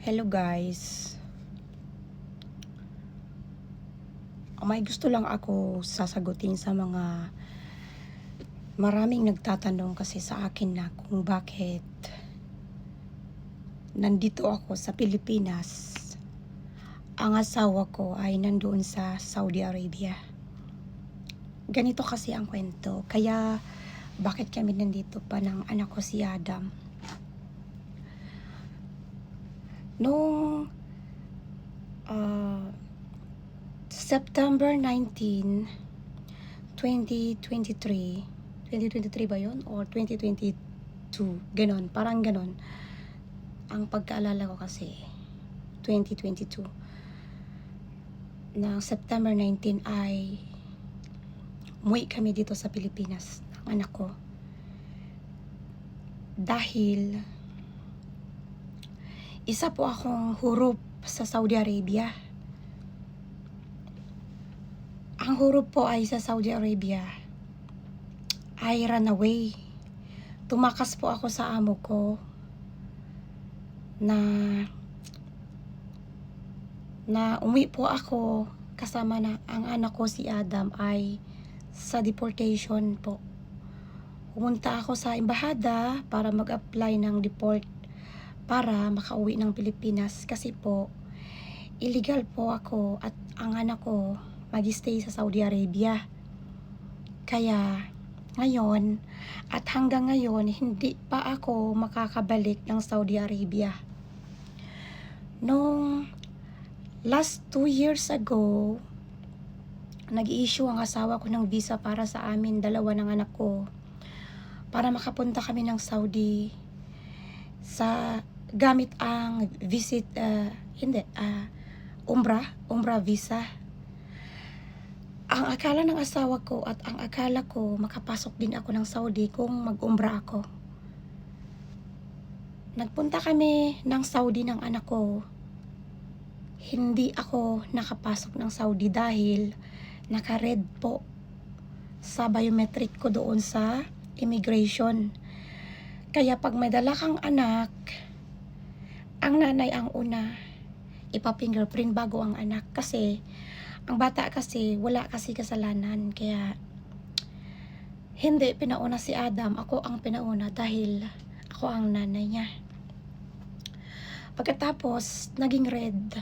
Hello guys. May gusto lang ako sasagutin sa mga maraming nagtatanong kasi sa akin na kung bakit nandito ako sa Pilipinas. Ang asawa ko ay nandoon sa Saudi Arabia. Ganito kasi ang kwento. Kaya bakit kami nandito pa ng anak ko si Adam? Noong September 19, 2023, 2023 ba yun? Or 2022, ganon, parang ganon. Ang pagkaalala ko kasi, 2022. Na September 19 ay umuwi kami dito sa Pilipinas ng anak ko. Dahil isa po akong huruf sa Saudi Arabia. Ang huruf po ay sa Saudi Arabia ay runaway. Tumakas po ako sa amo ko na umuwi po ako kasama na ang anak ko si Adam ay sa deportation po. Pumunta ako sa embahada para mag-apply ng deport para makauwi ng Pilipinas kasi po illegal po ako at ang anak ko mag-stay sa Saudi Arabia. Kaya ngayon at hanggang ngayon hindi pa ako makakabalik ng Saudi Arabia. Nung last 2 years ago, nag-i-issue ang asawa ko ng visa para sa amin, dalawa ng anak ko, para makapunta kami ng Saudi sa gamit ang visit, umrah visa. Ang akala ng asawa ko at ang akala ko makapasok din ako ng Saudi kung mag-umrah ako. Nagpunta kami ng Saudi ng anak ko. Hindi ako nakapasok ng Saudi dahil naka-red po sa biometric ko doon sa immigration. Kaya pag may dala kang anak, ang nanay ang una ipa-fingerprint bago ang anak kasi ang bata kasi wala kasi kasalanan. Kaya hindi pinauna si Adam, ako ang pinauna dahil ako ang nanay niya. Pagkatapos naging red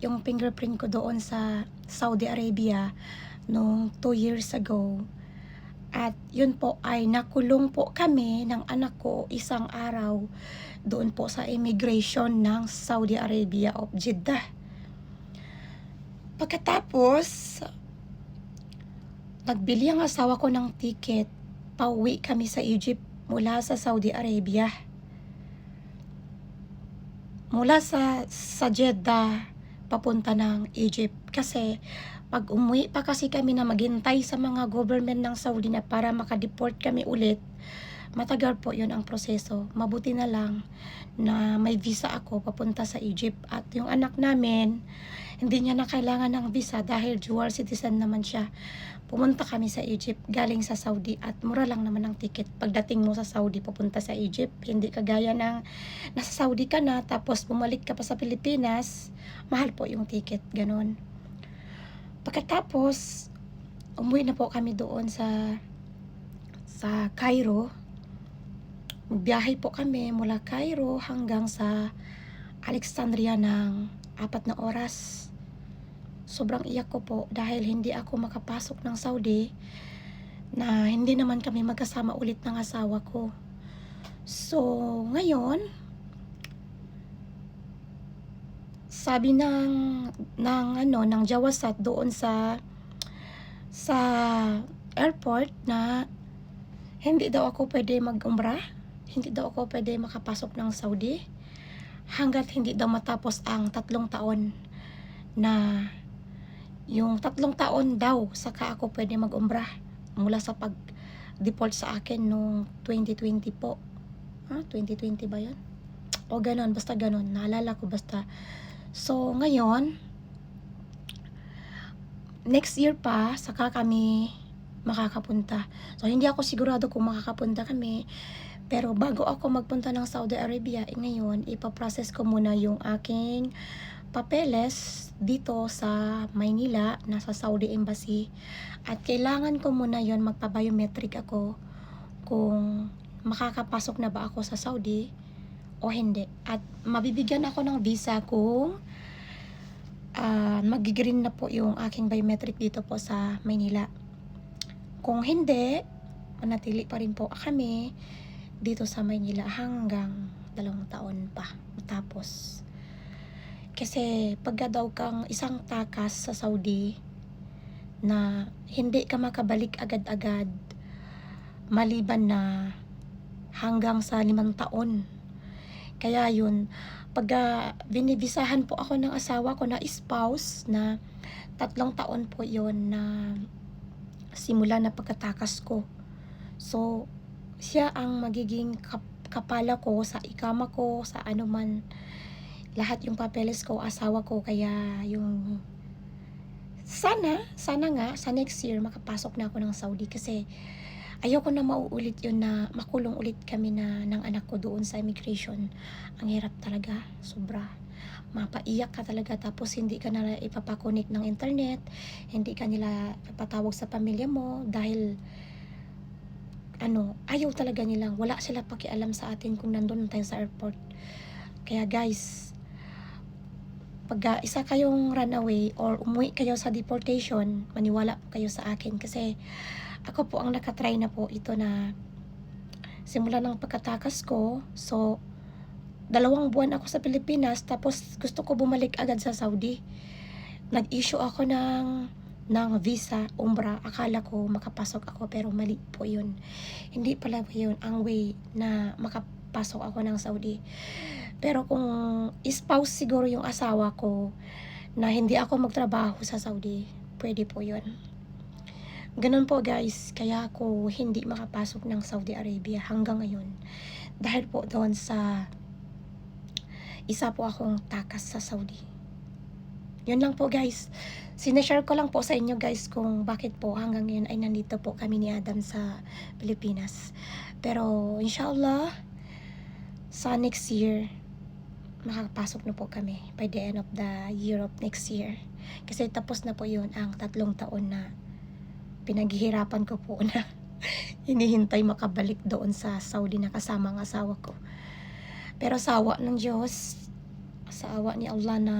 yung fingerprint ko doon sa Saudi Arabia noong 2 years ago. At yun po ay nakulong po kami ng anak ko isang araw doon po sa immigration ng Saudi Arabia of Jeddah. Pagkatapos, nagbili ang asawa ko ng ticket, pauwi kami sa Egypt mula sa Saudi Arabia. Mula sa Jeddah, papunta ng Egypt. Kasi pag umuwi pa kasi kami na maghintay sa mga government ng Saudi na para makadeport kami ulit, matagal po yun ang proseso. Mabuti na lang na may visa ako papunta sa Egypt. At yung anak namin, hindi niya na kailangan ng visa dahil dual citizen naman siya. Pumunta kami sa Egypt galing sa Saudi at mura lang naman ang ticket. Pagdating mo sa Saudi papunta sa Egypt, hindi kagaya ng nasa Saudi ka na tapos bumalik ka pa sa Pilipinas, mahal po yung ticket, ganon. Pagkatapos, umuwi na po kami doon sa Cairo. Magbiyahe po kami mula Cairo hanggang sa Alexandria ng 4 na oras. Sobrang iyak ko po dahil hindi ako makapasok ng Saudi na hindi naman kami magkasama ulit ng asawa ko. So, ngayon, sabi ng Jawasat doon sa airport na hindi daw ako pwede mag-umrah, hindi daw ako pwede makapasok ng Saudi hanggat hindi daw matapos ang 3 taon na yung 3 taon daw saka ako pwede mag-umrah mula sa pag-default sa akin nung 2020 po. 2020 ba yun? O ganon, basta ganon. Naalala ko basta. So, ngayon, next year pa, saka kami makakapunta. So, hindi ako sigurado kung makakapunta kami. Pero bago ako magpunta ng Saudi Arabia, ngayon ipaprocess ko muna yung aking papeles dito sa Maynila, nasa Saudi Embassy. At kailangan ko muna yon, magpa-biometric ako kung makakapasok na ba ako sa Saudi o hindi. At mabibigyan ako ng visa kung magigreen na po yung aking biometric dito po sa Maynila. Kung hindi, manatili pa rin po kami dito sa Maynila hanggang 2 taon pa matapos. Kasi pagka daw kang isang takas sa Saudi na hindi ka makabalik agad-agad maliban na hanggang sa 5 taon. Kaya yun, pagka binibisahan po ako ng asawa ko na spouse na 3 taon po yon na simula na pagkatakas ko. So, siya ang magiging kapala ko sa ikama ko, sa anuman, lahat yung papeles ko, asawa ko. Kaya yung sana nga sa next year makapasok na ako ng Saudi, kasi ayoko na mauulit yun na makulong ulit kami ng anak ko doon sa immigration. Ang hirap talaga, sobra. Mapaiyak ka talaga, tapos hindi ka na ipapakonek ng internet, hindi ka nila ipatawag sa pamilya mo dahil ayaw talaga nilang, wala sila pakialam sa atin kung nandun tayo sa airport. Kaya guys, pag isa kayong runaway or umuwi kayo sa deportation, maniwala po kayo sa akin, kasi ako po ang nakatry na po ito na simula ng pagkatakas ko. So 2 buwan ako sa Pilipinas, tapos gusto ko bumalik agad sa Saudi. Nag-issue ako ng visa, umrah. Akala ko makapasok ako, pero mali po yun. Hindi pala yun ang way na makapasok ako ng Saudi. Pero kung spouse siguro yung asawa ko na hindi ako magtrabaho sa Saudi, pwede po yun. Ganun po guys, kaya ako hindi makapasok ng Saudi Arabia hanggang ngayon. Dahil po doon sa isa po akong takas sa Saudi. Yun lang po guys. Sineshare ko lang po sa inyo guys kung bakit po hanggang ngayon ay nandito po kami ni Adam sa Pilipinas. Pero inshallah, sa next year, makakapasok na po kami by the end of the year of next year. Kasi tapos na po yun ang 3 taon na pinaghihirapan ko po na hinihintay makabalik doon sa Saudi na kasama ang asawa ko. Pero sa awa ng Diyos, sa awa ni Allah, na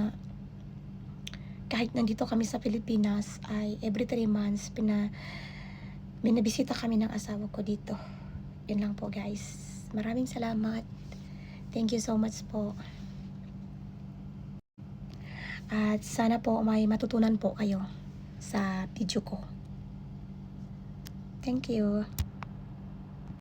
kahit nandito kami sa Pilipinas ay every 3 months binibisita kami ng asawa ko dito. Yun lang po guys. Maraming salamat. Thank you so much po. At sana po may matutunan po kayo sa video ko. Thank you.